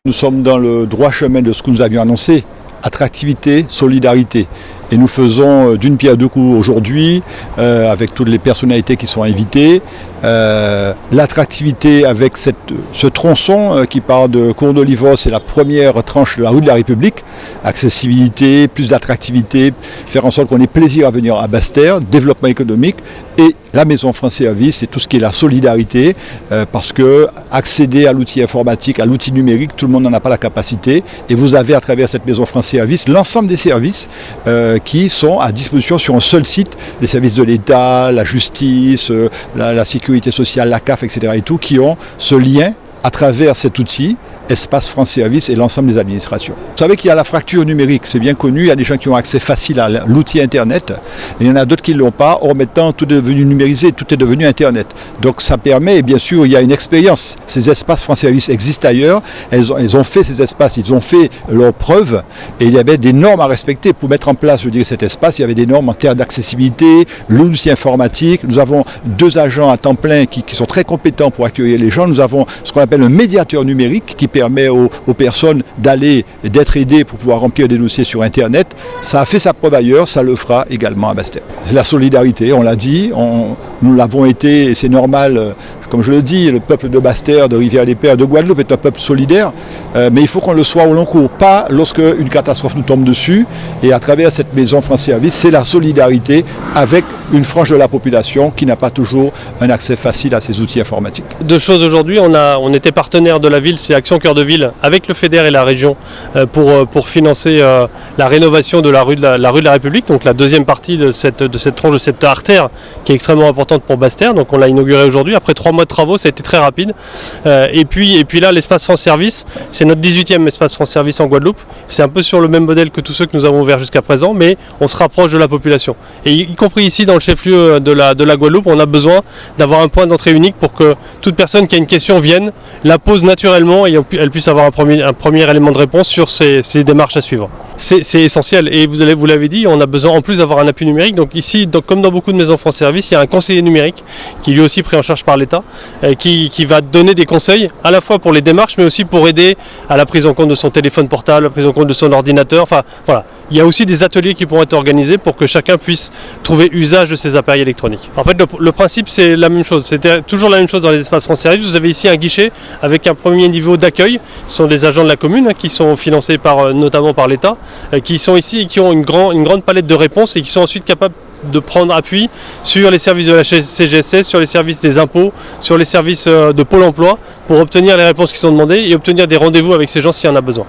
Nous sommes dans le droit chemin de ce que nous avions annoncé, attractivité, solidarité. Et nous faisons d'une pierre deux coups aujourd'hui, avec toutes les personnalités qui sont invitées. L'attractivité avec ce tronçon qui part de Cours d'Olivos, c'est la première tranche de la rue de la République. Accessibilité, plus d'attractivité, faire en sorte qu'on ait plaisir à venir à Basse-Terre, développement économique et la Maison France Service et tout ce qui est la solidarité, parce que accéder à l'outil informatique, à l'outil numérique, tout le monde n'en a pas la capacité. Et vous avez à travers cette Maison France Service l'ensemble des services qui sont à disposition sur un seul site, les services de l'État, la justice, la sécurité sociale, la CAF, etc. et tout, qui ont ce lien à travers cet outil, Espace France Service et l'ensemble des administrations. Vous savez qu'il y a la fracture numérique, c'est bien connu, il y a des gens qui ont accès facile à l'outil Internet, et il y en a d'autres qui ne l'ont pas. Or maintenant, tout est devenu numérisé, tout est devenu Internet. Donc ça permet, et bien sûr, il y a une expérience. Ces espaces France Service existent ailleurs, elles ont fait ces espaces, ils ont fait leurs preuves, et il y avait des normes à respecter pour mettre en place, je dirais, cet espace. Il y avait des normes en termes d'accessibilité, l'outil informatique. Nous avons 2 agents à temps plein qui sont très compétents pour accueillir les gens. Nous avons ce qu'on appelle un médiateur numérique qui permet aux personnes d'aller et d'être aidées pour pouvoir remplir des dossiers sur Internet. Ça a fait sa preuve ailleurs, ça le fera également à Basse-Terre. C'est la solidarité, on l'a dit, nous l'avons été, et c'est normal, comme je le dis, le peuple de Basse-Terre, de Rivière-des-Pères, de Guadeloupe est un peuple solidaire, mais il faut qu'on le soit au long cours, pas lorsque une catastrophe nous tombe dessus. Et à travers cette Maison France Service, c'est la solidarité avec une frange de la population qui n'a pas toujours un accès facile à ces outils informatiques. 2 choses aujourd'hui, on était partenaire de la ville, c'est Action Cœur de Ville, avec le FEDER et la région, pour financer la rénovation de la rue de la République, donc la deuxième partie de cette tranche, de cette artère qui est extrêmement importante pour Basse-Terre. Donc on l'a inauguré aujourd'hui, après 3 mois de travaux, ça a été très rapide. Et puis là, l'espace France Service, c'est notre 18e espace France Service en Guadeloupe. C'est un peu sur le même modèle que tous ceux que nous avons ouverts jusqu'à présent, mais on se rapproche de la population. Et y compris ici, dans le chef-lieu de la Guadeloupe, on a besoin d'avoir un point d'entrée unique pour que toute personne qui a une question vienne, la pose naturellement et elle puisse avoir un premier élément de réponse sur ces démarches à suivre. C'est essentiel, et vous l'avez dit, on a besoin en plus d'avoir un appui numérique. Donc ici, comme dans beaucoup de maisons France Service, il y a un conseiller numérique qui lui aussi pris en charge par l'État, qui va donner des conseils à la fois pour les démarches, mais aussi pour aider à la prise en compte de son téléphone portable, la prise en compte de son ordinateur. Enfin voilà, il y a aussi des ateliers qui pourront être organisés pour que chacun puisse trouver usage de ces appareils électroniques. En fait, le principe, c'est la même chose. C'était toujours la même chose dans les espaces France Service. Vous avez ici un guichet avec un premier niveau d'accueil. Ce sont des agents de la commune qui sont financés notamment par l'État, qui sont ici et qui ont une grande palette de réponses et qui sont ensuite capables de prendre appui sur les services de la CGSS, sur les services des impôts, sur les services de Pôle emploi pour obtenir les réponses qui sont demandées et obtenir des rendez-vous avec ces gens s'il y en a besoin.